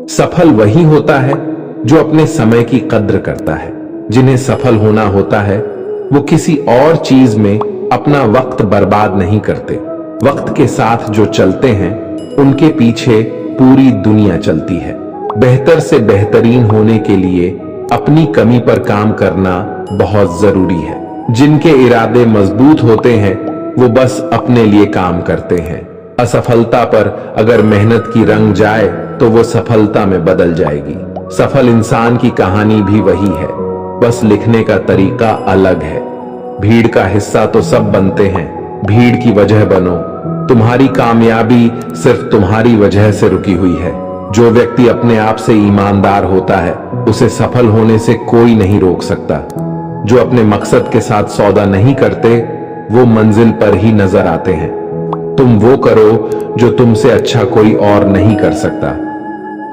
सफल वही होता है जो अपने समय की कद्र करता है। जिन्हें सफल होना होता है वो किसी और चीज में अपना वक्त बर्बाद नहीं करते। वक्त के साथ जो चलते हैं उनके पीछे पूरी दुनिया चलती है। बेहतर से बेहतरीन होने के लिए अपनी कमी पर काम करना बहुत जरूरी है। जिनके इरादे मजबूत होते हैं वो बस अपने लिए काम करते हैं। असफलता पर अगर मेहनत की रंग जाए तो वो सफलता में बदल जाएगी। सफल इंसान की कहानी भी वही है, बस लिखने का तरीका अलग है। भीड़ का हिस्सा तो सब बनते हैं, भीड़ की वजह बनो। तुम्हारी कामयाबी सिर्फ तुम्हारी वजह से रुकी हुई है। जो व्यक्ति अपने आप से ईमानदार होता है उसे सफल होने से कोई नहीं रोक सकता। जो अपने मकसद के साथ सौदा नहीं करते वो मंजिल पर ही नजर आते हैं। तुम वो करो जो तुमसे अच्छा कोई और नहीं कर सकता।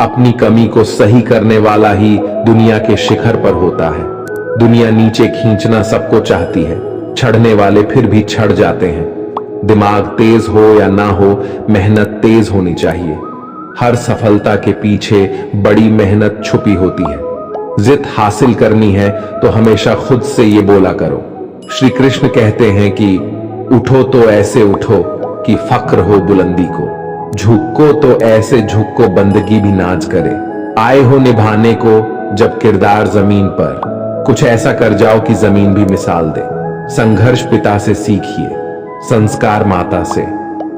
अपनी कमी को सही करने वाला ही दुनिया के शिखर पर होता है। दुनिया नीचे खींचना सबको चाहती है, चढ़ने वाले फिर भी चढ़ जाते हैं। दिमाग तेज हो या ना हो, मेहनत तेज होनी चाहिए। हर सफलता के पीछे बड़ी मेहनत छुपी होती है। जिद हासिल करनी है तो हमेशा खुद से ये बोला करो। श्री कृष्ण कहते हैं कि उठो तो ऐसे उठो कि फक्र हो बुलंदी को, झुको तो ऐसे झुको बंदगी भी नाज करे। आए हो निभाने को जब किरदार जमीन पर, कुछ ऐसा कर जाओ कि जमीन भी मिसाल दे। संघर्ष पिता से सीखिए, संस्कार माता से,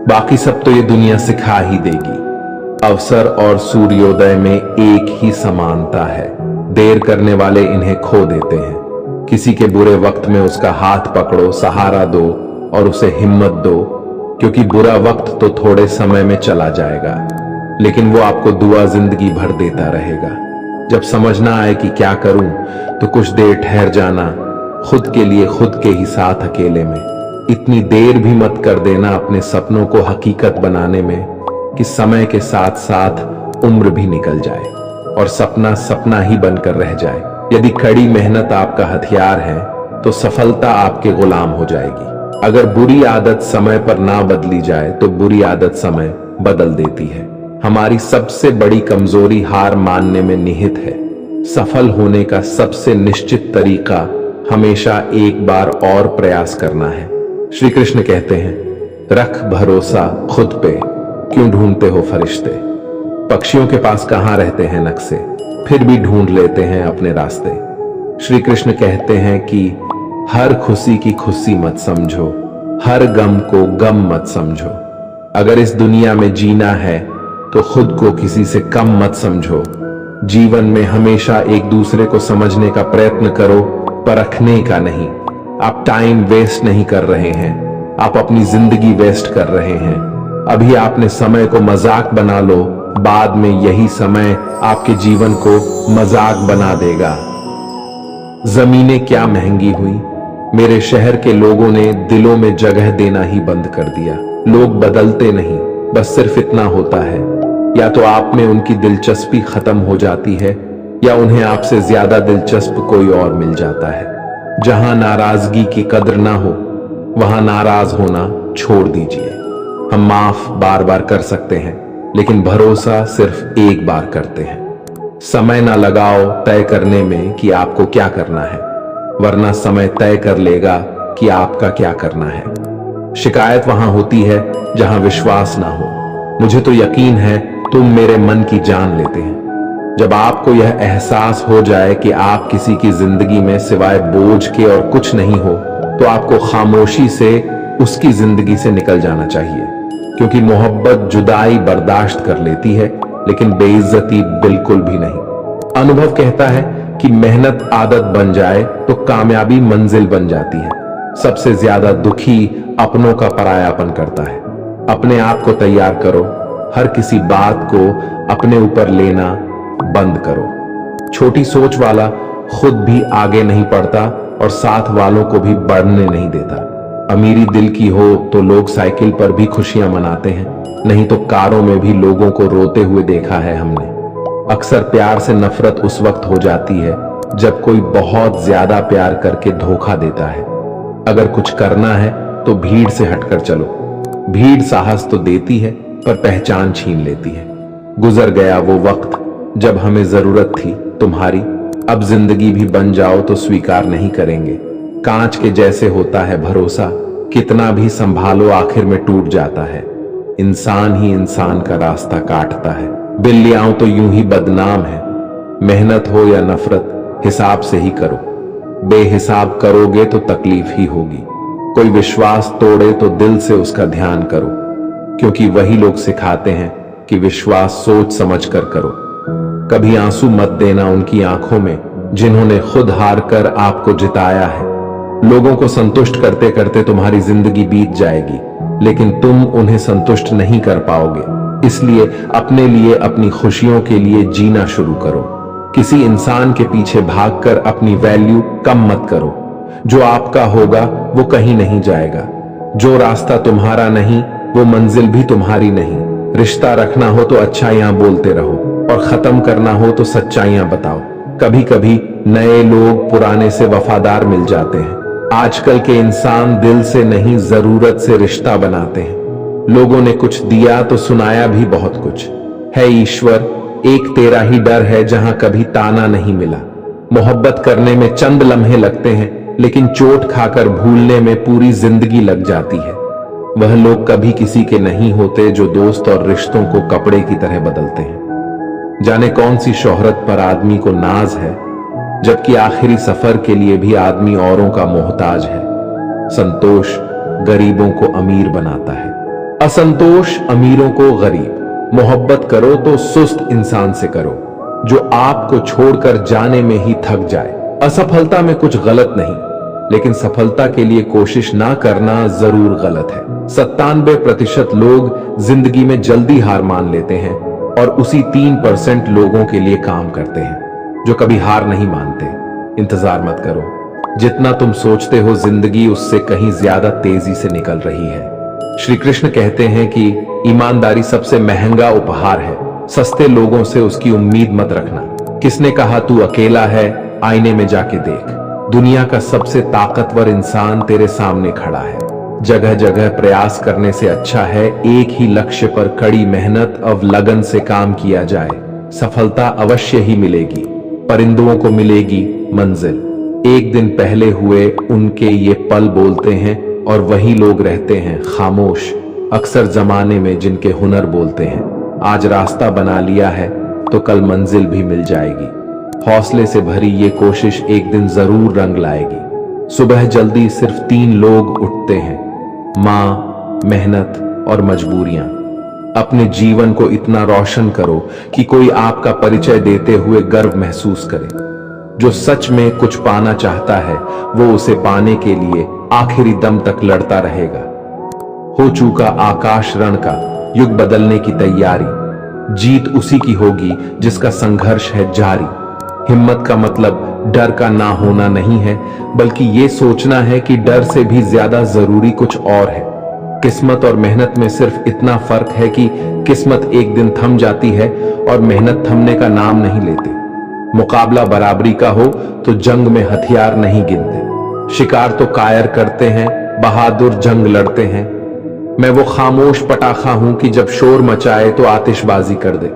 बाकी सब तो ये दुनिया सिखा ही देगी। अवसर और सूर्योदय में एक ही समानता है। देर करने वाले इन्हें खो देते हैं। किसी के बुरे वक्त में उसका हाथ पकड़ो, सहारा दो और उसे हिम्मत दो, क्योंकि बुरा वक्त तो थोड़े समय में चला जाएगा, लेकिन वो आपको दुआ जिंदगी भर देता रहेगा। जब समझना आए कि क्या करूं तो कुछ देर ठहर जाना, खुद के लिए खुद के ही साथ अकेले में। इतनी देर भी मत कर देना अपने सपनों को हकीकत बनाने में कि समय के साथ साथ उम्र भी निकल जाए और सपना सपना ही बनकर रह जाए। यदि कड़ी मेहनत आपका हथियार है तो सफलता आपके गुलाम हो जाएगी। अगर बुरी आदत समय पर ना बदली जाए तो बुरी आदत समय बदल देती है। हमारी सबसे बड़ी कमजोरी हार मानने में निहित है। सफल होने का सबसे निश्चित तरीका हमेशा एक बार और प्रयास करना है। श्री कृष्ण कहते हैं, रख भरोसा खुद पे, क्यों ढूंढते हो फरिश्ते। पक्षियों के पास कहां रहते हैं नक्शे, फिर भी ढूंढ लेते हैं अपने रास्ते। श्री कृष्ण कहते हैं कि हर खुशी की खुशी मत समझो, हर गम को गम मत समझो। अगर इस दुनिया में जीना है तो खुद को किसी से कम मत समझो। जीवन में हमेशा एक दूसरे को समझने का प्रयत्न करो, परखने का नहीं। आप टाइम वेस्ट नहीं कर रहे हैं, आप अपनी जिंदगी वेस्ट कर रहे हैं। अभी आपने समय को मजाक बना लो, बाद में यही समय आपके जीवन को मजाक बना देगा। जमीनें क्या महंगी हुई, मेरे शहर के लोगों ने दिलों में जगह देना ही बंद कर दिया। लोग बदलते नहीं, बस सिर्फ इतना होता है, या तो आप में उनकी दिलचस्पी खत्म हो जाती है या उन्हें आपसे ज्यादा दिलचस्प कोई और मिल जाता है। जहां नाराजगी की कद्र ना हो वहां नाराज होना छोड़ दीजिए। हम माफ बार बार कर सकते हैं, लेकिन भरोसा सिर्फ एक बार करते हैं। समय ना लगाओ तय करने में कि आपको क्या करना है, वरना समय तय कर लेगा कि आपका क्या करना है। शिकायत वहां होती है जहां विश्वास ना हो। मुझे तो यकीन है तुम मेरे मन की जान लेते हैं। जब आपको यह एहसास हो जाए कि आप किसी की जिंदगी में सिवाय बोझ के और कुछ नहीं हो, तो आपको खामोशी से उसकी जिंदगी से निकल जाना चाहिए, क्योंकि मोहब्बत जुदाई बर्दाश्त कर लेती है लेकिन बेइज्जती बिल्कुल भी नहीं। अनुभव कहता है कि मेहनत आदत बन जाए तो कामयाबी मंजिल बन जाती है। सबसे ज्यादा दुखी अपनों का परायापन करता है। अपने आप को तैयार करो, हर किसी बात को अपने ऊपर लेना बंद करो। छोटी सोच वाला खुद भी आगे नहीं बढ़ता और साथ वालों को भी बढ़ने नहीं देता। अमीरी दिल की हो तो लोग साइकिल पर भी खुशियां मनाते हैं, नहीं तो कारों में भी लोगों को रोते हुए देखा है हमने। अक्सर प्यार से नफरत उस वक्त हो जाती है जब कोई बहुत ज्यादा प्यार करके धोखा देता है। अगर कुछ करना है तो भीड़ से हटकर चलो। भीड़ साहस तो देती है पर पहचान छीन लेती है। गुजर गया वो वक्त जब हमें जरूरत थी तुम्हारी, अब जिंदगी भी बन जाओ तो स्वीकार नहीं करेंगे। कांच के जैसे होता है भरोसा, कितना भी संभालो आखिर में टूट जाता है। इंसान ही इंसान का रास्ता काटता है, बिल्लियां तो यूं ही बदनाम है। मेहनत हो या नफरत हिसाब से ही करो, बेहिसाब करोगे तो तकलीफ ही होगी। कोई विश्वास तोड़े तो दिल से उसका ध्यान करो, क्योंकि वही लोग सिखाते हैं कि विश्वास सोच समझ कर करो। कभी आंसू मत देना उनकी आंखों में जिन्होंने खुद हार कर आपको जिताया है। लोगों को संतुष्ट करते करते तुम्हारी जिंदगी बीत जाएगी, लेकिन तुम उन्हें संतुष्ट नहीं कर पाओगे। इसलिए अपने लिए, अपनी खुशियों के लिए जीना शुरू करो। किसी इंसान के पीछे भागकर अपनी वैल्यू कम मत करो। जो आपका होगा वो कहीं नहीं जाएगा। जो रास्ता तुम्हारा नहीं वो मंजिल भी तुम्हारी नहीं। रिश्ता रखना हो तो अच्छाइयां बोलते रहो और खत्म करना हो तो सच्चाइयां बताओ। कभी कभी नए लोग पुराने से वफादार मिल जाते हैं। आजकल के इंसान दिल से नहीं, जरूरत से रिश्ता बनाते हैं। लोगों ने कुछ दिया तो सुनाया भी बहुत कुछ है। ईश्वर एक तेरा ही डर है जहां कभी ताना नहीं मिला। मोहब्बत करने में चंद लम्हे लगते हैं, लेकिन चोट खाकर भूलने में पूरी जिंदगी लग जाती है। वह लोग कभी किसी के नहीं होते जो दोस्त और रिश्तों को कपड़े की तरह बदलते हैं। जाने कौन सी शोहरत पर आदमी को नाज है, जबकि आखिरी सफर के लिए भी आदमी औरों का मोहताज है। संतोष गरीबों को अमीर बनाता है, असंतोष अमीरों को गरीब। मोहब्बत करो तो सुस्त इंसान से करो, जो आपको छोड़कर जाने में ही थक जाए। असफलता में कुछ गलत नहीं, लेकिन सफलता के लिए कोशिश ना करना जरूर गलत है। 97% लोग जिंदगी में जल्दी हार मान लेते हैं और उसी 3% लोगों के लिए काम करते हैं जो कभी हार नहीं मानते। इंतजार मत करो, जितना तुम सोचते हो जिंदगी उससे कहीं ज्यादा तेजी से निकल रही है। श्री कृष्ण कहते हैं कि ईमानदारी सबसे महंगा उपहार है। सस्ते लोगों से उसकी उम्मीद मत रखना। किसने कहा तू अकेला है, आईने में जाके देख। दुनिया का सबसे ताकतवर इंसान तेरे सामने खड़ा है। जगह जगह प्रयास करने से अच्छा है एक ही लक्ष्य पर कड़ी मेहनत और लगन से काम किया जाए। सफलता अवश्य ही मिलेगी, परिंदों को मिलेगी मंजिल। एक दिन पहले हुए उनके ये पल बोलते हैं और वही लोग रहते हैं खामोश। अक्सर जमाने में जिनके हुनर बोलते हैं। आज रास्ता बना लिया है तो कल मंजिल भी मिल जाएगी। हौसले से भरी ये कोशिश एक दिन जरूर रंग लाएगी। सुबह जल्दी सिर्फ 3 लोग उठते हैं, मां, मेहनत और मजबूरियां। अपने जीवन को इतना रोशन करो कि कोई आपका परिचय देते हुए गर्व महसूस करे। जो सच में कुछ पाना चाहता है वो उसे पाने के लिए आखिरी दम तक लड़ता रहेगा। हो चुका आकाश रण का, युग बदलने की तैयारी। जीत उसी की होगी जिसका संघर्ष है जारी। हिम्मत का मतलब डर का ना होना नहीं है, बल्कि ये सोचना है कि डर से भी ज्यादा जरूरी कुछ और है। किस्मत और मेहनत में सिर्फ इतना फर्क है कि किस्मत एक दिन थम जाती है और मेहनत थमने का नाम नहीं लेती। मुकाबला बराबरी का हो तो जंग में हथियार नहीं गिनते। शिकार तो कायर करते हैं, बहादुर जंग लड़ते हैं। मैं वो खामोश पटाखा हूं कि जब शोर मचाए तो आतिशबाजी कर दे।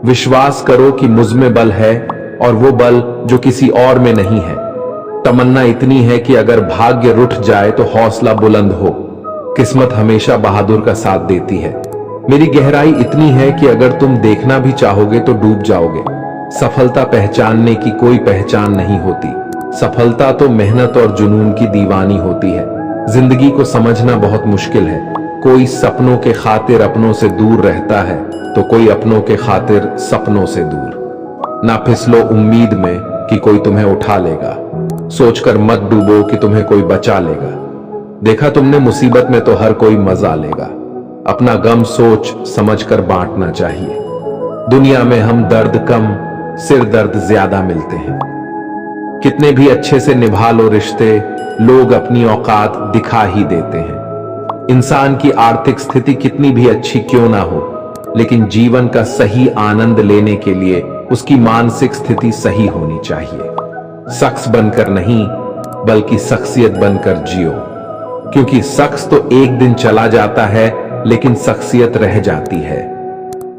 विश्वास करो कि मुझ में बल है और वो बल जो किसी और में नहीं है। तमन्ना इतनी है कि अगर भाग्य रुठ जाए तो हौसला बुलंद हो। किस्मत हमेशा बहादुर का साथ देती है। मेरी गहराई इतनी है कि अगर तुम देखना भी चाहोगे तो डूब जाओगे। सफलता पहचानने की कोई पहचान नहीं होती। सफलता तो मेहनत और जुनून की दीवानी होती है। जिंदगी को समझना बहुत मुश्किल है। कोई सपनों के खातिर अपनों से दूर रहता है तो कोई अपनों के खातिर सपनों से दूर। ना फिसलो उम्मीद में कि कोई तुम्हें उठा लेगा। सोचकर मत डूबो कि तुम्हें कोई बचा लेगा। देखा तुमने मुसीबत में तो हर कोई मजा लेगा। अपना गम सोच समझकर बांटना चाहिए। दुनिया में हम दर्द कम, सिर दर्द ज्यादा मिलते हैं। कितने भी अच्छे से निभा लो रिश्ते, लोग अपनी औकात दिखा ही देते हैं। इंसान की आर्थिक स्थिति कितनी भी अच्छी क्यों ना हो, लेकिन जीवन का सही आनंद लेने के लिए उसकी मानसिक स्थिति सही होनी चाहिए। शख्स बनकर नहीं, बल्कि शख्सियत बनकर जियो, क्योंकि शख्स तो एक दिन चला जाता है लेकिन शख्सियत रह जाती है।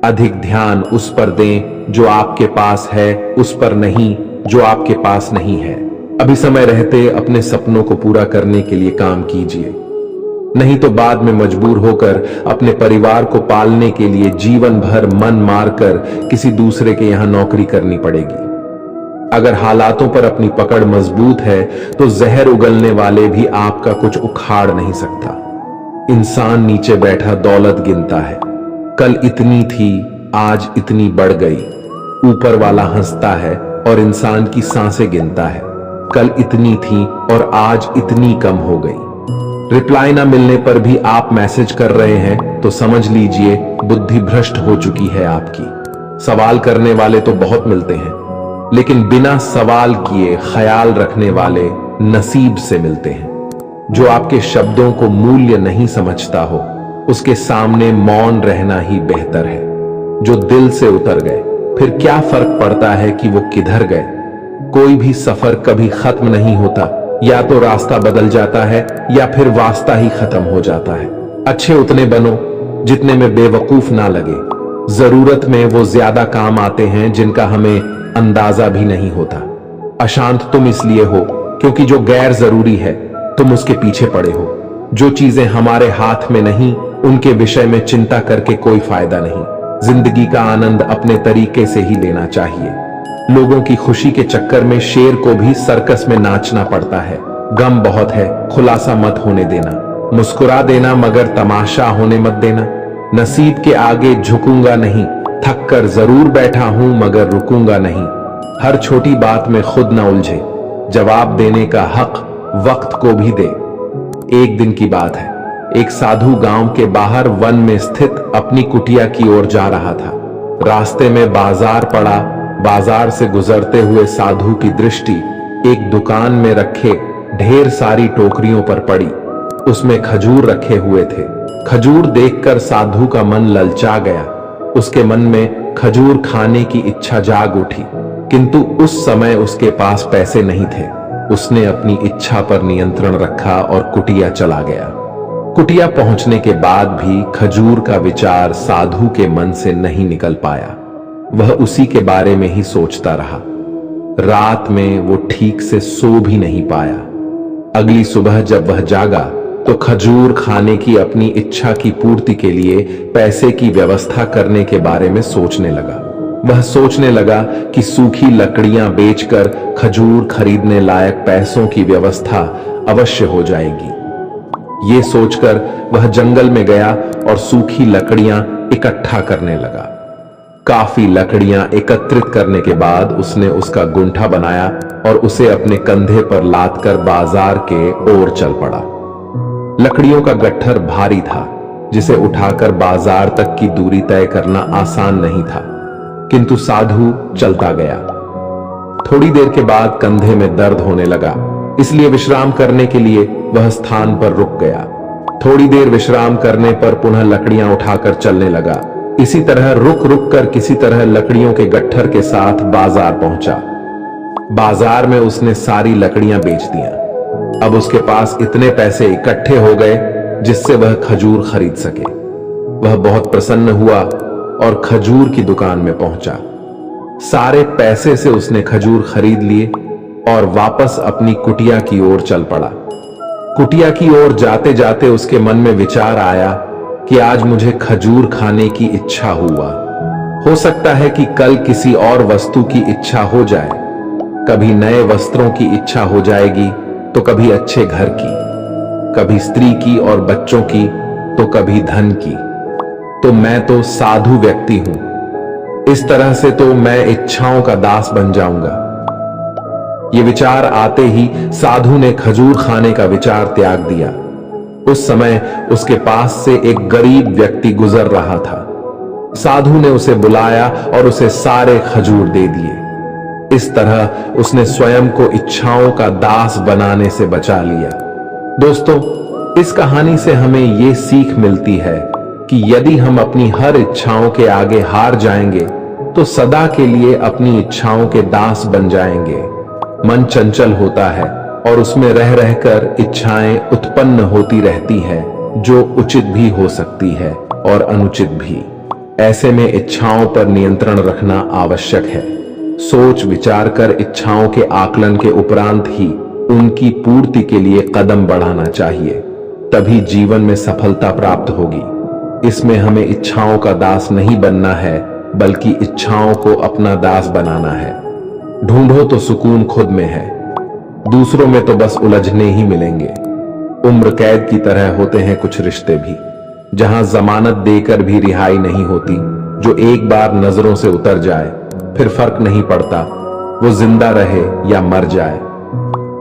अधिक ध्यान उस पर दें जो आपके पास है, उस पर नहीं जो आपके पास नहीं है। अभी समय रहते अपने सपनों को पूरा करने के लिए काम कीजिए, नहीं तो बाद में मजबूर होकर अपने परिवार को पालने के लिए जीवन भर मन मारकर किसी दूसरे के यहां नौकरी करनी पड़ेगी। अगर हालातों पर अपनी पकड़ मजबूत है तो जहर उगलने वाले भी आपका कुछ उखाड़ नहीं सकता। इंसान नीचे बैठा दौलत गिनता है, कल इतनी थी आज इतनी बढ़ गई। ऊपर वाला हंसता है और इंसान की सांसें गिनता है, कल इतनी थी और आज इतनी कम हो गई। रिप्लाई ना मिलने पर भी आप मैसेज कर रहे हैं तो समझ लीजिए बुद्धि भ्रष्ट हो चुकी है आपकी। सवाल करने वाले तो बहुत मिलते हैं, लेकिन बिना सवाल किए ख्याल रखने वाले नसीब से मिलते हैं। जो आपके शब्दों को मूल्य नहीं समझता हो, उसके सामने मौन रहना ही बेहतर है। जो दिल से उतर गए, फिर क्या फर्क पड़ता है कि वो किधर गए। कोई भी सफर कभी खत्म नहीं होता, या तो रास्ता बदल जाता है या फिर वास्ता ही खत्म हो जाता है। अच्छे उतने बनो जितने में बेवकूफ ना लगे। जरूरत में वो ज्यादा काम आते हैं जिनका हमें अंदाजा भी नहीं होता। अशांत तुम इसलिए हो क्योंकि जो गैर जरूरी है तुम उसके पीछे पड़े हो। जो चीजें हमारे हाथ में नहीं, उनके विषय में चिंता करके कोई फायदा नहीं। जिंदगी का आनंद अपने तरीके से ही लेना चाहिए। लोगों की खुशी के चक्कर में शेर को भी सर्कस में नाचना पड़ता है। गम बहुत है, खुलासा मत होने देना। मुस्कुरा देना मगर तमाशा होने मत देना। नसीब के आगे झुकूंगा नहीं, थक कर जरूर बैठा हूं मगर रुकूंगा नहीं। हर छोटी बात में खुद न उलझे, जवाब देने का हक वक्त को भी दे। एक दिन की बात है, एक साधु गांव के बाहर वन में स्थित अपनी कुटिया की ओर जा रहा था। रास्ते में बाजार पड़ा। बाजार से गुजरते हुए साधु की दृष्टि एक दुकान में रखे ढेर सारी टोकरियों पर पड़ी। उसमें खजूर रखे हुए थे। खजूर देखकर साधु का मन ललचा गया। उसके मन में खजूर खाने की इच्छा जाग उठी, किंतु उस समय उसके पास पैसे नहीं थे। उसने अपनी इच्छा पर नियंत्रण रखा और कुटिया चला गया। कुटिया पहुंचने के बाद भी खजूर का विचार साधु के मन से नहीं निकल पाया। वह उसी के बारे में ही सोचता रहा। रात में वो ठीक से सो भी नहीं पाया। अगली सुबह जब वह जागा तो खजूर खाने की अपनी इच्छा की पूर्ति के लिए पैसे की व्यवस्था करने के बारे में सोचने लगा। वह सोचने लगा कि सूखी लकड़ियां बेचकर खजूर खरीदने लायक पैसों की व्यवस्था अवश्य हो जाएगी। ये सोचकर वह जंगल में गया और सूखी लकड़ियां इकट्ठा करने लगा। काफी लकड़ियां एकत्रित करने के बाद उसने उसका गुंठा बनाया और उसे अपने कंधे पर लादकर बाजार के ओर चल पड़ा। लकड़ियों का गट्ठर भारी था, जिसे उठाकर बाजार तक की दूरी तय करना आसान नहीं था, किंतु साधु चलता गया। थोड़ी देर के बाद कंधे में दर्द होने लगा, इसलिए विश्राम करने के लिए वह स्थान पर रुक गया। थोड़ी देर विश्राम करने पर पुनः लकड़ियां उठाकर चलने लगा। इसी तरह रुक रुक कर किसी तरह लकड़ियों के गट्ठर के साथ बाजार पहुंचा। बाजार में उसने सारी लकड़ियां बेच दियां। अब उसके पास इतने पैसे इकट्ठे हो गए जिससे वह खजूर खरीद सके। वह बहुत प्रसन्न हुआ और खजूर की दुकान में पहुंचा। सारे पैसे से उसने खजूर खरीद लिए और वापस अपनी कुटिया की ओर चल पड़ा। कुटिया की ओर जाते जाते उसके मन में विचार आया कि आज मुझे खजूर खाने की इच्छा हुआ। हो सकता है कि कल किसी और वस्तु की इच्छा हो जाए। कभी नए वस्त्रों की इच्छा हो जाएगी तो कभी अच्छे घर की, कभी स्त्री की और बच्चों की तो कभी धन की। तो मैं तो साधु व्यक्ति हूं, इस तरह से तो मैं इच्छाओं का दास बन जाऊंगा। ये विचार आते ही साधु ने खजूर खाने का विचार त्याग दिया। उस समय उसके पास से एक गरीब व्यक्ति गुजर रहा था। साधु ने उसे बुलाया और उसे सारे खजूर दे दिए। इस तरह उसने स्वयं को इच्छाओं का दास बनाने से बचा लिया। दोस्तों, इस कहानी से हमें ये सीख मिलती है कि यदि हम अपनी हर इच्छाओं के आगे हार जाएंगे तो सदा के लिए अपनी इच्छाओं के दास बन जाएंगे। मन चंचल होता है और उसमें रह रहकर इच्छाएं उत्पन्न होती रहती है, जो उचित भी हो सकती है और अनुचित भी। ऐसे में इच्छाओं पर नियंत्रण रखना आवश्यक है। सोच विचार कर इच्छाओं के आकलन के उपरांत ही उनकी पूर्ति के लिए कदम बढ़ाना चाहिए, तभी जीवन में सफलता प्राप्त होगी। इसमें हमें इच्छाओं का दास नहीं बनना है, बल्कि इच्छाओं को अपना दास बनाना है। ढूंढो तो सुकून खुद में है, दूसरों में तो बस उलझने ही मिलेंगे। उम्र कैद की तरह होते हैं कुछ रिश्ते भी, जहां जमानत देकर भी रिहाई नहीं होती। जो एक बार नजरों से उतर जाए फिर फर्क नहीं पड़ता वो जिंदा रहे या मर जाए।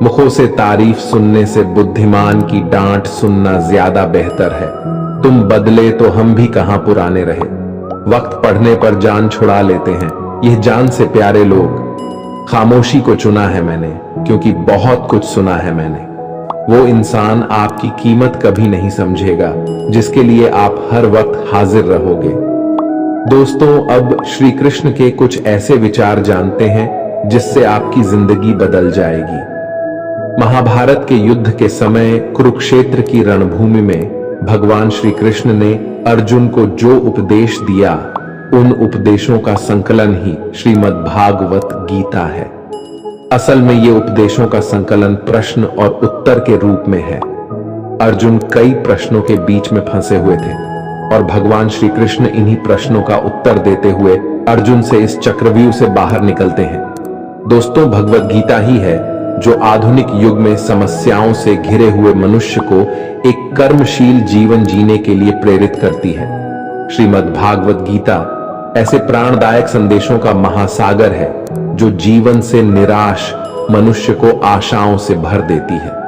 मुखों से तारीफ सुनने से बुद्धिमान की डांट सुनना ज्यादा बेहतर है। तुम बदले तो हम भी कहां पुराने रहे। वक्त पढ़ने पर जान छुड़ा लेते हैं यह जान से प्यारे लोग। खामोशी को चुना है मैंने, क्योंकि बहुत कुछ सुना है मैंने। वो इंसान आपकी कीमत कभी नहीं समझेगा जिसके लिए आप हर वक्त हाजिर रहोगे। दोस्तों, अब श्री कृष्ण के कुछ ऐसे विचार जानते हैं जिससे आपकी जिंदगी बदल जाएगी। महाभारत के युद्ध के समय कुरुक्षेत्र की रणभूमि में भगवान श्री कृष्ण ने अर्जुन को जो उपदेश दिया, उन उपदेशों का संकलन ही श्रीमद् भागवत गीता है। असल में ये उपदेशों का संकलन प्रश्न और उत्तर के रूप में है। अर्जुन कई प्रश्नों के बीच में फंसे हुए थे और भगवान श्री कृष्ण इन्हीं प्रश्नों का उत्तर देते हुए अर्जुन से इस चक्रव्यूह से बाहर निकलते हैं। दोस्तों, भगवत गीता ही है जो आधुनिक युग में समस्याओं से घिरे हुए मनुष्य को एक कर्मशील जीवन जीने के लिए प्रेरित करती है। श्रीमद् भागवत गीता ऐसे प्राणदायक संदेशों का महासागर है जो जीवन से निराश मनुष्य को आशाओं से भर देती है।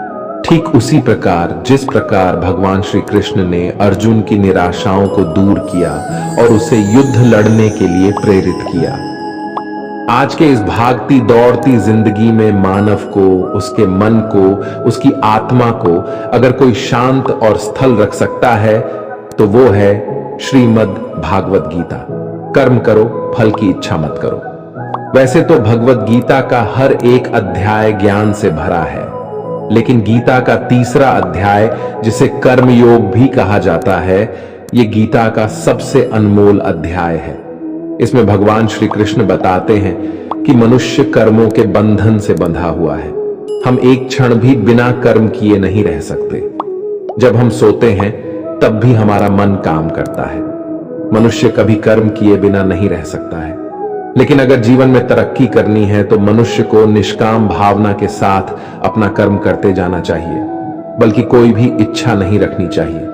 ठीक उसी प्रकार जिस प्रकार भगवान श्री कृष्ण ने अर्जुन की निराशाओं को दूर किया और उसे युद्ध लड़ने के लिए प्रेरित किया। आज के इस भागती दौड़ती जिंदगी में मानव को, उसके मन को, उसकी आत्मा को अगर कोई शांत और स्थल रख सकता है तो वो है श्रीमद् भागवत गीता। कर्म करो, फल की इच्छा मत करो। वैसे तो भगवत गीता का हर एक अध्याय ज्ञान से भरा है, लेकिन गीता का तीसरा अध्याय जिसे कर्म योग भी कहा जाता है, ये गीता का सबसे अनमोल अध्याय है। इसमें भगवान श्री कृष्ण बताते हैं कि मनुष्य कर्मों के बंधन से बंधा हुआ है। हम एक क्षण भी बिना कर्म किए नहीं रह सकते। जब हम सोते हैं तब भी हमारा मन काम करता है। मनुष्य कभी कर्म किए बिना नहीं रह सकता है। लेकिन अगर जीवन में तरक्की करनी है तो मनुष्य को निष्काम भावना के साथ अपना कर्म करते जाना चाहिए, बल्कि कोई भी इच्छा नहीं रखनी चाहिए।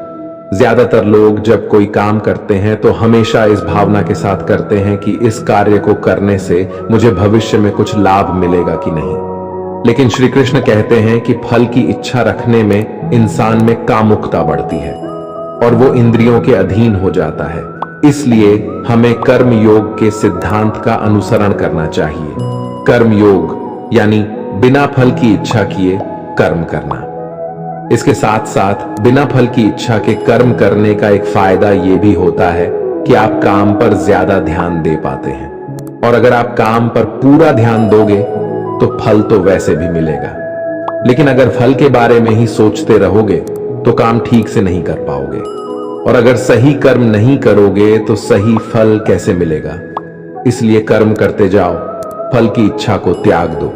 ज्यादातर लोग जब कोई काम करते हैं तो हमेशा इस भावना के साथ करते हैं कि इस कार्य को करने से मुझे भविष्य में कुछ लाभ मिलेगा कि नहीं। लेकिन श्री कृष्ण कहते हैं कि फल की इच्छा रखने में इंसान में कामुकता बढ़ती है और वो इंद्रियों के अधीन हो जाता है। इसलिए हमें कर्म योग के सिद्धांत का अनुसरण करना चाहिए। कर्म योग यानी बिना फल की इच्छा किए कर्म करना। इसके साथ साथ बिना फल की इच्छा के कर्म करने का एक फायदा यह भी होता है कि आप काम पर ज्यादा ध्यान दे पाते हैं, और अगर आप काम पर पूरा ध्यान दोगे तो फल तो वैसे भी मिलेगा। लेकिन अगर फल के बारे में ही सोचते रहोगे तो काम ठीक से नहीं कर पाओगे, और अगर सही कर्म नहीं करोगे तो सही फल कैसे मिलेगा। इसलिए कर्म करते जाओ, फल की इच्छा को त्याग दो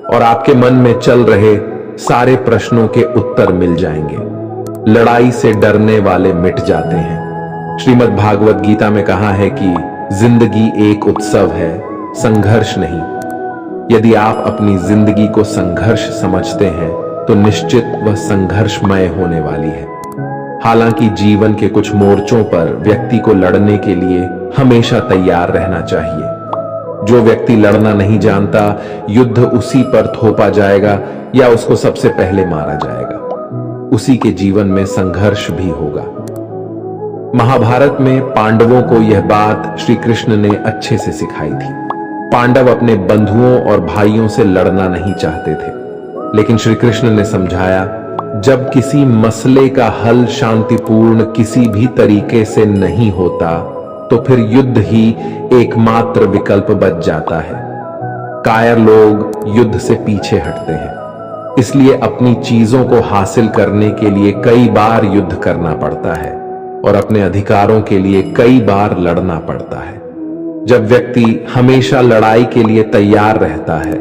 और आपके मन में चल रहे सारे प्रश्नों के उत्तर मिल जाएंगे। लड़ाई से डरने वाले मिट जाते हैं। श्रीमद् भागवत गीता में कहा है कि जिंदगी एक उत्सव है, संघर्ष नहीं। यदि आप अपनी जिंदगी को संघर्ष समझते हैं तो निश्चित वह संघर्षमय होने वाली है। हालांकि जीवन के कुछ मोर्चों पर व्यक्ति को लड़ने के लिए हमेशा तैयार रहना चाहिए। जो व्यक्ति लड़ना नहीं जानता, युद्ध उसी पर थोपा जाएगा या उसको सबसे पहले मारा जाएगा। उसी के जीवन में संघर्ष भी होगा। महाभारत में पांडवों को यह बात श्री कृष्ण ने अच्छे से सिखाई थी। पांडव अपने बंधुओं और भाइयों से लड़ना नहीं चाहते थे, लेकिन श्री कृष्ण ने समझाया, जब किसी मसले का हल शांतिपूर्ण किसी भी तरीके से नहीं होता तो फिर युद्ध ही एकमात्र विकल्प बच जाता है। कायर लोग युद्ध से पीछे हटते हैं, इसलिए अपनी चीजों को हासिल करने के लिए कई बार युद्ध करना पड़ता है। और अपने अधिकारों के लिए कई बार लड़ना पड़ता है। जब व्यक्ति हमेशा लड़ाई के लिए तैयार रहता है,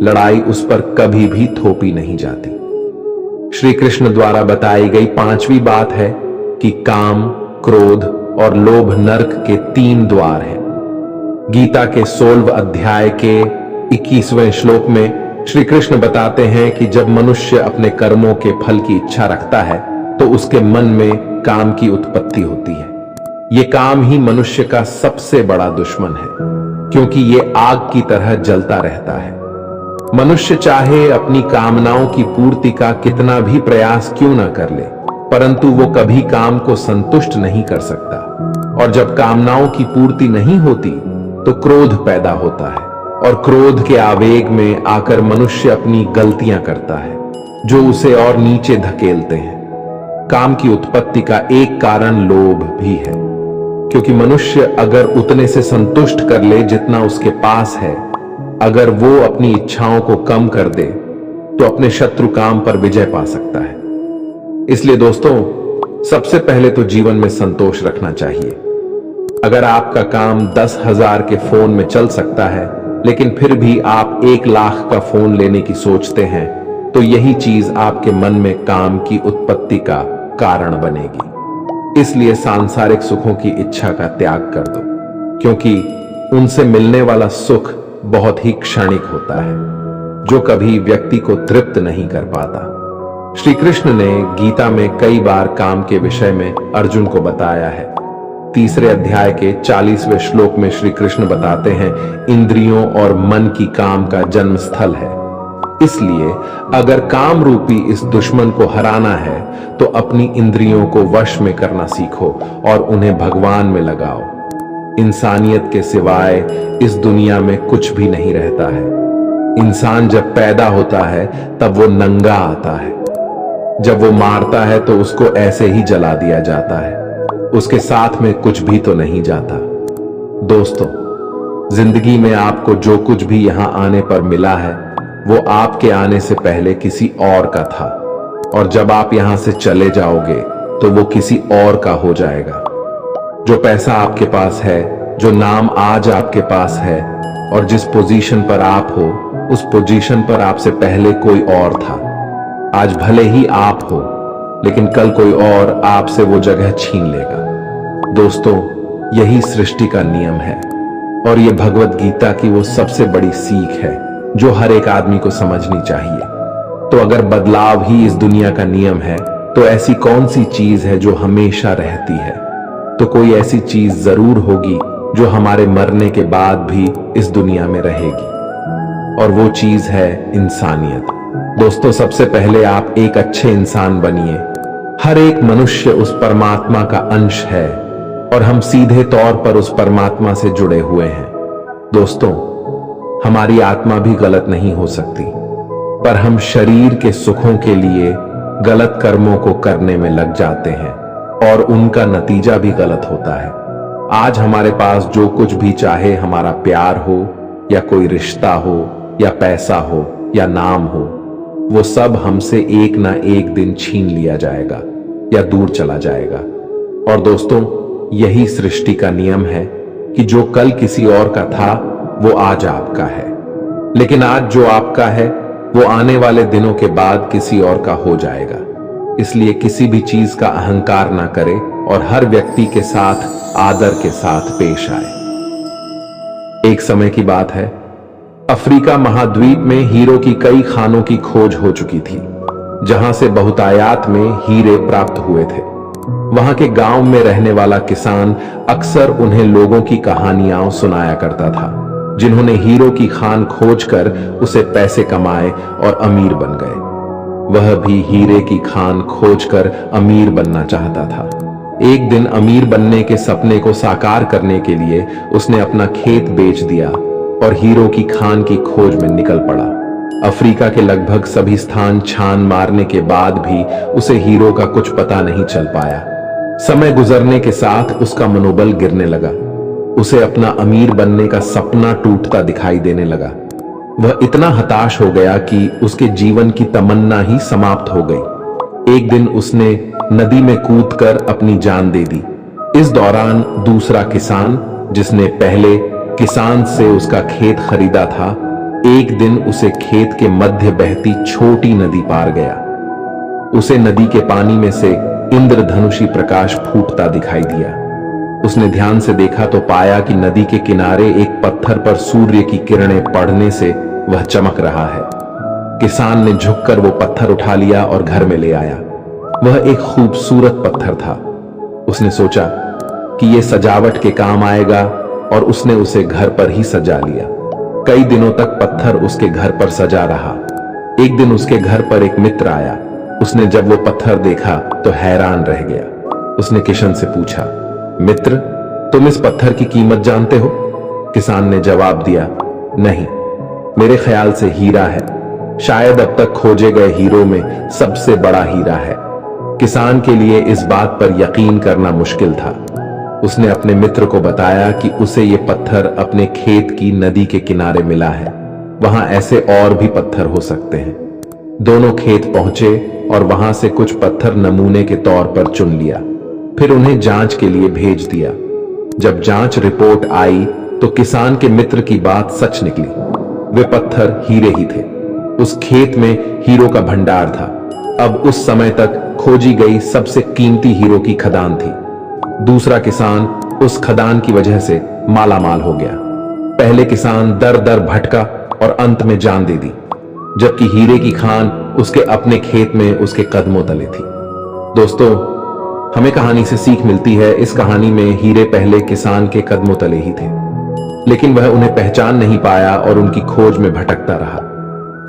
लड़ाई उस पर कभी भी थोपी नहीं जाती। श्री कृष्ण द्वारा बताई गई 5वीं बात है कि काम, क्रोध और लोभ नरक के 3 द्वार हैं। गीता के 16वें अध्याय के 21वें श्लोक में श्री कृष्ण बताते हैं कि जब मनुष्य अपने कर्मों के फल की इच्छा रखता है तो उसके मन में काम की उत्पत्ति होती है। ये काम ही मनुष्य का सबसे बड़ा दुश्मन है, क्योंकि ये आग की तरह जलता रहता है। मनुष्य चाहे अपनी कामनाओं की पूर्ति का कितना भी प्रयास क्यों ना कर ले, परंतु वो कभी काम को संतुष्ट नहीं कर सकता। और जब कामनाओं की पूर्ति नहीं होती तो क्रोध पैदा होता है, और क्रोध के आवेग में आकर मनुष्य अपनी गलतियां करता है, जो उसे और नीचे धकेलते हैं। काम की उत्पत्ति का एक कारण लोभ भी है, क्योंकि मनुष्य अगर उतने से संतुष्ट कर ले जितना उसके पास है, अगर वो अपनी इच्छाओं को कम कर दे तो अपने शत्रु काम पर विजय पा सकता है। इसलिए दोस्तों, सबसे पहले तो जीवन में संतोष रखना चाहिए। अगर आपका काम 10,000 के फोन में चल सकता है, लेकिन फिर भी आप 1 लाख का फोन लेने की सोचते हैं, तो यही चीज आपके मन में काम की उत्पत्ति का कारण बनेगी। इसलिए सांसारिक सुखों की इच्छा का त्याग कर दो, क्योंकि उनसे मिलने वाला सुख बहुत ही क्षणिक होता है, जो कभी व्यक्ति को तृप्त नहीं कर पाता। श्री कृष्ण ने गीता में कई बार काम के विषय में अर्जुन को बताया है। 3रे अध्याय के 40वें श्लोक में श्री कृष्ण बताते हैं, इंद्रियों और मन की काम का जन्म स्थल है। इसलिए अगर काम रूपी इस दुश्मन को हराना है तो अपनी इंद्रियों को वश में करना सीखो और उन्हें भगवान में लगाओ। इंसानियत के सिवाय इस दुनिया में कुछ भी नहीं रहता है। इंसान जब पैदा होता है तब वो नंगा आता है। जब वो मारता है तो उसको ऐसे ही जला दिया जाता है, उसके साथ में कुछ भी तो नहीं जाता। दोस्तों, जिंदगी में आपको जो कुछ भी यहां आने पर मिला है वो आपके आने से पहले किसी और का था, और जब आप यहां से चले जाओगे तो वो किसी और का हो जाएगा। जो पैसा आपके पास है, जो नाम आज आपके पास है, और जिस पोजीशन पर आप हो, उस पोजीशन पर आपसे पहले कोई और था। आज भले ही आप हो, लेकिन कल कोई और आपसे वो जगह छीन लेगा। दोस्तों, यही सृष्टि का नियम है, और ये भगवत गीता की वो सबसे बड़ी सीख है जो हर एक आदमी को समझनी चाहिए। तो अगर बदलाव ही इस दुनिया का नियम है, तो ऐसी कौन सी चीज है जो हमेशा रहती है? तो कोई ऐसी चीज जरूर होगी जो हमारे मरने के बाद भी इस दुनिया में रहेगी, और वो चीज है इंसानियत। दोस्तों, सबसे पहले आप एक अच्छे इंसान बनिए। हर एक मनुष्य उस परमात्मा का अंश है, और हम सीधे तौर पर उस परमात्मा से जुड़े हुए हैं। दोस्तों, हमारी आत्मा भी गलत नहीं हो सकती, पर हम शरीर के सुखों के लिए गलत कर्मों को करने में लग जाते हैं, और उनका नतीजा भी गलत होता है। आज हमारे पास जो कुछ भी चाहे, हमारा प्यार हो या कोई रिश्ता हो या पैसा हो या नाम हो, वो सब हमसे एक ना एक दिन छीन लिया जाएगा या दूर चला जाएगा। और दोस्तों, यही सृष्टि का नियम है कि जो कल किसी और का था वो आज आपका है, लेकिन आज जो आपका है वो आने वाले दिनों के बाद किसी और का हो जाएगा। इसलिए किसी भी चीज का अहंकार ना करें और हर व्यक्ति के साथ आदर के साथ पेश आए। एक समय की बात है, अफ्रीका महाद्वीप में हीरो की कई खानों की खोज हो चुकी थी, जहां से बहुतायात में हीरे प्राप्त हुए थे। वहां के गांव में रहने वाला किसान अक्सर उन्हें लोगों की कहानियां सुनाया करता था, जिन्होंने हीरो की खान खोजकर उसे पैसे कमाए और अमीर बन गए। वह भी हीरे की खान खोजकर अमीर बनना चाहता था। एक दिन अमीर बनने के सपने को साकार करने के लिए उसने अपना खेत बेच दिया और हीरो की खान की खोज में निकल पड़ा। अफ्रीका के लगभग सभी स्थान छान मारने के बाद भी उसे हीरो का कुछ पता नहीं चल पाया। समय गुजरने के साथ उसका मनोबल गिरने लगा। उसे अपना अमीर बनने का सपना टूटता दिखाई देने लगा। वह इतना हताश हो गया कि उसके जीवन की तमन्ना ही समाप्त हो गई। एक दिन उसने नदी में कूदकर अपनी जान दे दी। इस दौरान दूसरा किसान, जिसने पहले किसान से उसका खेत खरीदा था, एक दिन उसे खेत के मध्य बहती छोटी नदी पार गया। उसे नदी के पानी में से इंद्रधनुषी प्रकाश फूटता दिखाई दिया। उसने ध्यान से देखा तो पाया कि नदी के किनारे एक पत्थर पर सूर्य की किरणें पड़ने से वह चमक रहा है। किसान ने झुककर वो पत्थर उठा लिया और घर में ले आया। वह एक खूबसूरत पत्थर था। उसने सोचा कि यह सजावट के काम आएगा और उसने उसे घर पर ही सजा लिया। कई दिनों तक पत्थर उसके घर पर सजा रहा। एक दिन उसके घर पर एक मित्र आया। उसने जब वो पत्थर देखा तो हैरान रह गया। उसने किशन से पूछा, मित्र, तुम इस पत्थर की कीमत जानते हो? किसान ने जवाब दिया, नहीं, मेरे ख्याल से हीरा है। शायद अब तक खोजे गए हीरों में सबसे बड़ा हीरा है। किसान के लिए इस बात पर यकीन करना मुश्किल था। उसने अपने मित्र को बताया कि उसे ये पत्थर अपने खेत की नदी के किनारे मिला है। वहां ऐसे और भी पत्थर हो सकते हैं। दोनों खेत पहुंचे और वहां से कुछ पत्थर नमूने के तौर पर चुन लिया। फिर उन्हें जांच के लिए भेज दिया। जब जांच रिपोर्ट आई तो किसान के मित्र की बात सच निकली। वे पत्थर हीरे ही थे। उस खेत में हीरो का भंडार था। अब उस समय तक खोजी गई सबसे कीमती हीरो की खदान थी। दूसरा किसान उस खदान की वजह से मालामाल हो गया। पहले किसान दर दर भटका और अंत में जान दे दी, जबकि हीरे की खान उसके अपने खेत में उसके कदमों तले थी। दोस्तों, हमें कहानी से सीख मिलती है। इस कहानी में हीरे पहले किसान के कदमों तले ही थे, लेकिन वह उन्हें पहचान नहीं पाया और उनकी खोज में भटकता रहा।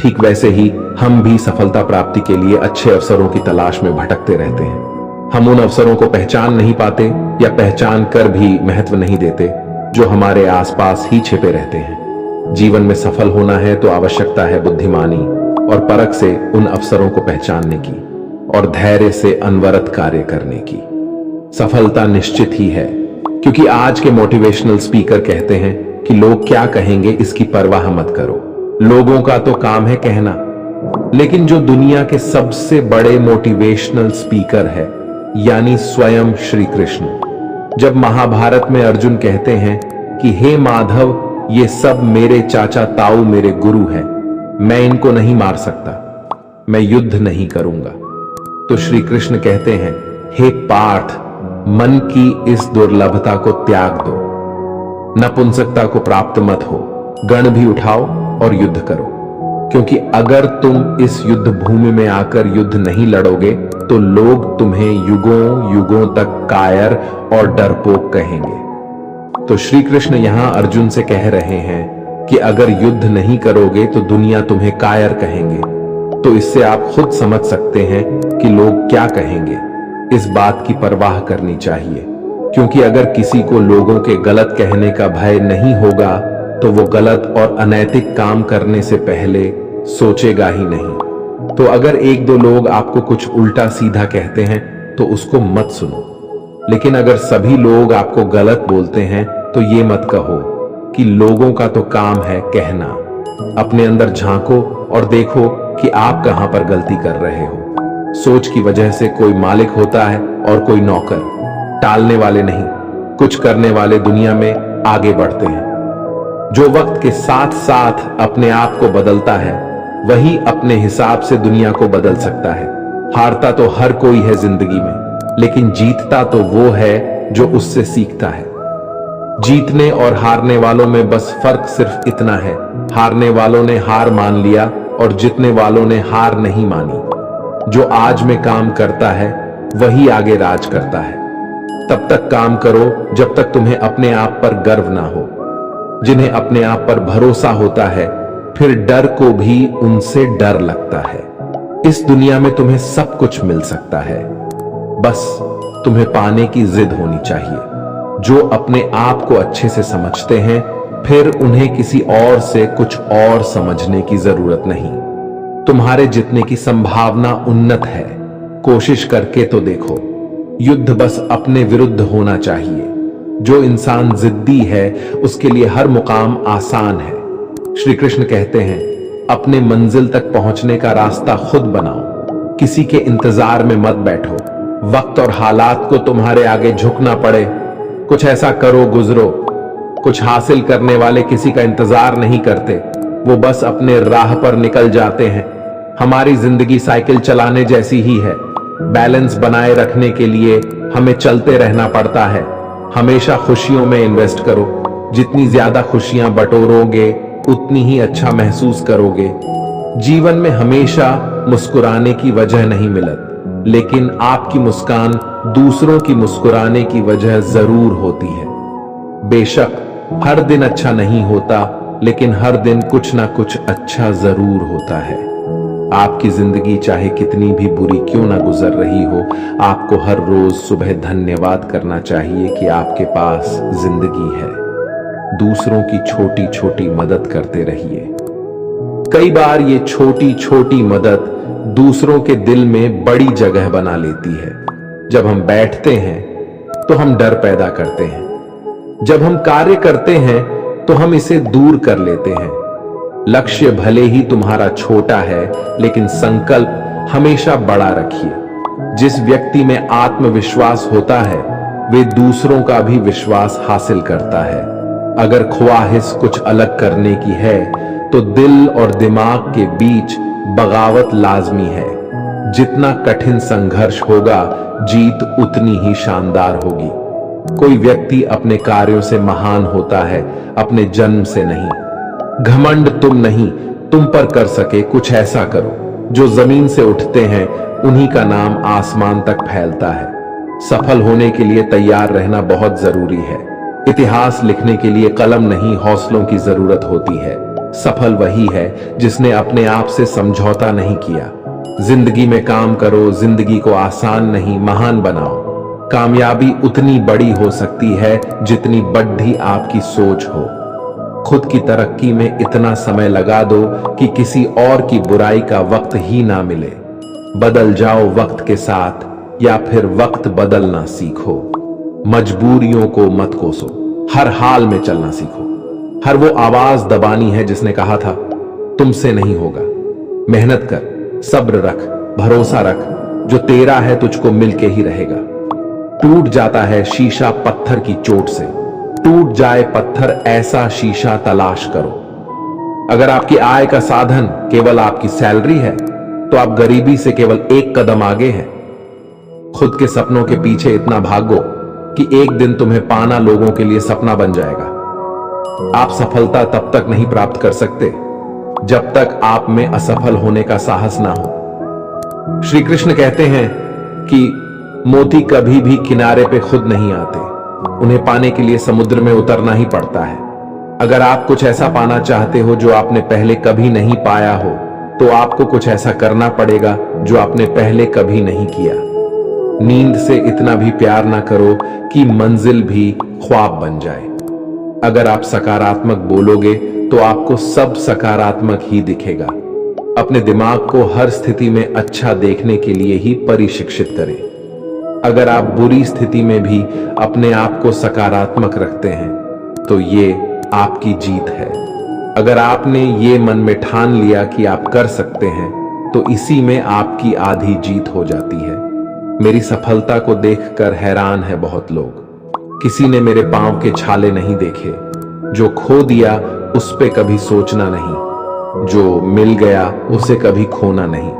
ठीक वैसे ही हम भी सफलता प्राप्ति के लिए अच्छे अवसरों की तलाश में भटकते रहते हैं। हम उन अवसरों को पहचान नहीं पाते या पहचान कर भी महत्व नहीं देते जो हमारे आसपास ही छिपे रहते हैं। जीवन में सफल होना है तो आवश्यकता है बुद्धिमानी और परख से उन अवसरों को पहचानने की और धैर्य से अनवरत कार्य करने की। सफलता निश्चित ही है, क्योंकि आज के मोटिवेशनल स्पीकर कहते हैं कि लोग क्या कहेंगे इसकी परवाह मत करो। लोगों का तो काम है कहना। लेकिन जो दुनिया के सबसे बड़े मोटिवेशनल स्पीकर है, यानी स्वयं श्री कृष्ण, जब महाभारत में अर्जुन कहते हैं कि हे माधव, ये सब मेरे चाचा ताऊ मेरे गुरु हैं, मैं इनको नहीं मार सकता, मैं युद्ध नहीं करूंगा, तो श्री कृष्ण कहते हैं, हे पार्थ, मन की इस दुर्लभता को त्याग दो, नपुंसकता को प्राप्त मत हो, गण भी उठाओ और युद्ध करो। क्योंकि अगर तुम इस युद्ध भूमि में आकर युद्ध नहीं लड़ोगे तो लोग तुम्हें युगों युगों तक कायर और डरपोक कहेंगे। तो श्री कृष्ण यहां अर्जुन से कह रहे हैं कि अगर युद्ध नहीं करोगे तो दुनिया तुम्हें कायर कहेंगे। तो इससे आप खुद समझ सकते हैं कि लोग क्या कहेंगे। इस बात की परवाह करनी चाहिए, क्योंकि अगर किसी को लोगों के गलत कहने का भय नहीं होगा तो वो गलत और अनैतिक काम करने से पहले सोचेगा ही नहीं। तो अगर एक दो लोग आपको कुछ उल्टा सीधा कहते हैं तो उसको मत सुनो। लेकिन अगर सभी लोग आपको गलत बोलते हैं तो ये मत कहो कि लोगों का तो काम है कहना। अपने अंदर झांको और देखो कि आप कहां पर गलती कर रहे हो। सोच की वजह से कोई मालिक होता है और कोई नौकर। टालने वाले नहीं, कुछ करने वाले दुनिया में आगे बढ़ते हैं। जो वक्त के साथ साथ अपने आप को बदलता है वही अपने हिसाब से दुनिया को बदल सकता है। हारता तो हर कोई है जिंदगी में, लेकिन जीतता तो वो है जो उससे सीखता है। जीतने और हारने वालों में बस फर्क सिर्फ इतना है, हारने वालों ने हार मान लिया और जीतने वालों ने हार नहीं मानी। जो आज में काम करता है वही आगे राज करता है। तब तक काम करो जब तक तुम्हें अपने आप पर गर्व ना हो। जिन्हें अपने आप पर भरोसा होता है फिर डर को भी उनसे डर लगता है। इस दुनिया में तुम्हें सब कुछ मिल सकता है, बस तुम्हें पाने की जिद होनी चाहिए। जो अपने आप को अच्छे से समझते हैं फिर उन्हें किसी और से कुछ और समझने की जरूरत नहीं। तुम्हारे जितने की संभावना उन्नत है, कोशिश करके तो देखो। युद्ध बस अपने विरुद्ध होना चाहिए। जो इंसान जिद्दी है उसके लिए हर मुकाम आसान है। श्री कृष्ण कहते हैं, अपने मंजिल तक पहुंचने का रास्ता खुद बनाओ, किसी के इंतजार में मत बैठो। वक्त और हालात को तुम्हारे आगे झुकना पड़े, कुछ ऐसा करो गुजरो। कुछ हासिल करने वाले किसी का इंतजार नहीं करते, वो बस अपने राह पर निकल जाते हैं। हमारी जिंदगी साइकिल चलाने जैसी ही है। बैलेंस बनाए रखने के लिए हमें चलते रहना पड़ता है। हमेशा खुशियों में इन्वेस्ट करो। जितनी ज्यादा खुशियां बटोरोगे उतनी ही अच्छा महसूस करोगे। जीवन में हमेशा मुस्कुराने की वजह नहीं मिलत, लेकिन आपकी मुस्कान दूसरों की मुस्कुराने की वजह जरूर होती है। बेशक हर दिन अच्छा नहीं होता, लेकिन हर दिन कुछ ना कुछ अच्छा जरूर होता है। आपकी जिंदगी चाहे कितनी भी बुरी क्यों ना गुजर रही हो, आपको हर रोज सुबह धन्यवाद करना चाहिए कि आपके पास जिंदगी है। दूसरों की छोटी छोटी मदद करते रहिए। कई बार ये छोटी छोटी मदद दूसरों के दिल में बड़ी जगह बना लेती है। जब हम बैठते हैं तो हम डर पैदा करते हैं, जब हम कार्य करते हैं तो हम इसे दूर कर लेते हैं। लक्ष्य भले ही तुम्हारा छोटा है, लेकिन संकल्प हमेशा बड़ा रखिए। जिस व्यक्ति में आत्मविश्वास होता है वे दूसरों का भी विश्वास हासिल करता है। अगर ख्वाहिश कुछ अलग करने की है तो दिल और दिमाग के बीच बगावत लाजमी है। जितना कठिन संघर्ष होगा, जीत उतनी ही शानदार होगी। कोई व्यक्ति अपने कार्यों से महान होता है, अपने जन्म से नहीं। घमंड तुम नहीं, तुम पर कर सके कुछ ऐसा करो। जो जमीन से उठते हैं उन्हीं का नाम आसमान तक फैलता है। सफल होने के लिए तैयार रहना बहुत जरूरी है। इतिहास लिखने के लिए कलम नहीं, हौसलों की जरूरत होती है। सफल वही है जिसने अपने आप से समझौता नहीं किया। जिंदगी में काम करो, जिंदगी को आसान नहीं महान बनाओ। कामयाबी उतनी बड़ी हो सकती है जितनी बड़ी आपकी सोच हो। खुद की तरक्की में इतना समय लगा दो कि किसी और की बुराई का वक्त ही ना मिले। बदल जाओ वक्त के साथ, या फिर वक्त बदलना सीखो। मजबूरियों को मत कोसो, हर हाल में चलना सीखो। हर वो आवाज दबानी है जिसने कहा था तुमसे नहीं होगा। मेहनत कर, सब्र रख, भरोसा रख। जो तेरा है तुझको मिलके ही रहेगा। टूट जाता है शीशा पत्थर की चोट से, टूट जाए पत्थर ऐसा शीशा तलाश करो। अगर आपकी आय का साधन केवल आपकी सैलरी है तो आप गरीबी से केवल एक कदम आगे हैं। खुद के सपनों के पीछे इतना भागो कि एक दिन तुम्हें पाना लोगों के लिए सपना बन जाएगा। आप सफलता तब तक नहीं प्राप्त कर सकते जब तक आप में असफल होने का साहस ना हो। श्री कृष्ण कहते हैं कि मोती कभी भी किनारे पे खुद नहीं आते, उन्हें पाने के लिए समुद्र में उतरना ही पड़ता है। अगर आप कुछ ऐसा पाना चाहते हो जो आपने पहले कभी नहीं पाया हो, तो आपको कुछ ऐसा करना पड़ेगा जो आपने पहले कभी नहीं किया। नींद से इतना भी प्यार ना करो कि मंजिल भी ख्वाब बन जाए। अगर आप सकारात्मक बोलोगे तो आपको सब सकारात्मक ही दिखेगा। अपने दिमाग को हर स्थिति में अच्छा देखने के लिए ही परिशिक्षित करें। अगर आप बुरी स्थिति में भी अपने आप को सकारात्मक रखते हैं तो ये आपकी जीत है। अगर आपने ये मन में ठान लिया कि आप कर सकते हैं तो इसी में आपकी आधी जीत हो जाती है। मेरी सफलता को देखकर हैरान है बहुत लोग। किसी ने मेरे पांव के छाले नहीं देखे। जो खो दिया उस पे कभी सोचना नहीं, जो मिल गया उसे कभी खोना नहीं।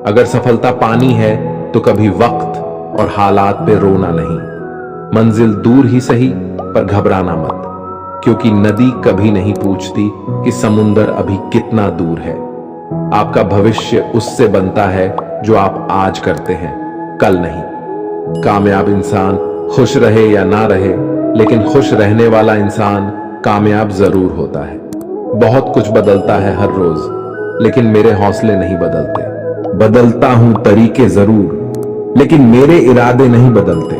अगर सफलता पानी है तो कभी वक्त और हालात पे रोना नहीं। मंजिल दूर ही सही पर घबराना मत, क्योंकि नदी कभी नहीं पूछती कि समुंदर अभी कितना दूर है। आपका भविष्य उससे बनता है जो आप आज करते हैं, कल नहीं। कामयाब इंसान खुश रहे या ना रहे, लेकिन खुश रहने वाला इंसान कामयाब जरूर होता है। बहुत कुछ बदलता है हर रोज, लेकिन मेरे हौसले नहीं बदलते। बदलता हूं तरीके जरूर, लेकिन मेरे इरादे नहीं बदलते।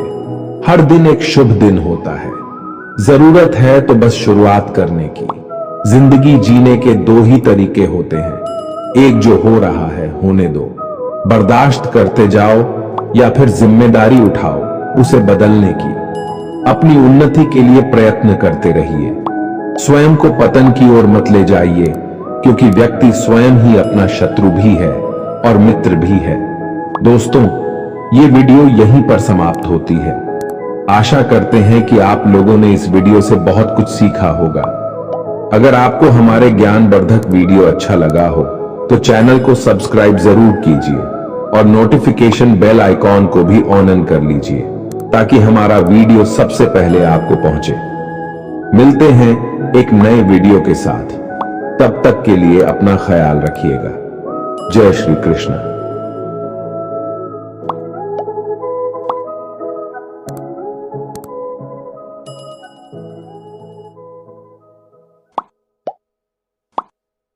हर दिन एक शुभ दिन होता है। जरूरत है तो बस शुरुआत करने की। जिंदगी जीने के दो ही तरीके होते हैं, एक जो हो रहा है होने दो, बर्दाश्त करते जाओ, या फिर जिम्मेदारी उठाओ उसे बदलने की। अपनी उन्नति के लिए प्रयत्न करते रहिए। स्वयं को पतन की ओर मत ले जाइए, क्योंकि व्यक्ति स्वयं ही अपना शत्रु भी है और मित्र भी है। दोस्तों, ये वीडियो यहीं पर समाप्त होती है। आशा करते हैं कि आप लोगों ने इस वीडियो से बहुत कुछ सीखा होगा। अगर आपको हमारे ज्ञानवर्धक वीडियो अच्छा लगा हो तो चैनल को सब्सक्राइब जरूर कीजिए और नोटिफिकेशन बेल आइकॉन को भी ऑन कर लीजिए ताकि हमारा वीडियो सबसे पहले आपको पहुंचे। मिलते हैं एक नए वीडियो के साथ। तब तक के लिए अपना ख्याल रखिएगा। जय श्री कृष्ण।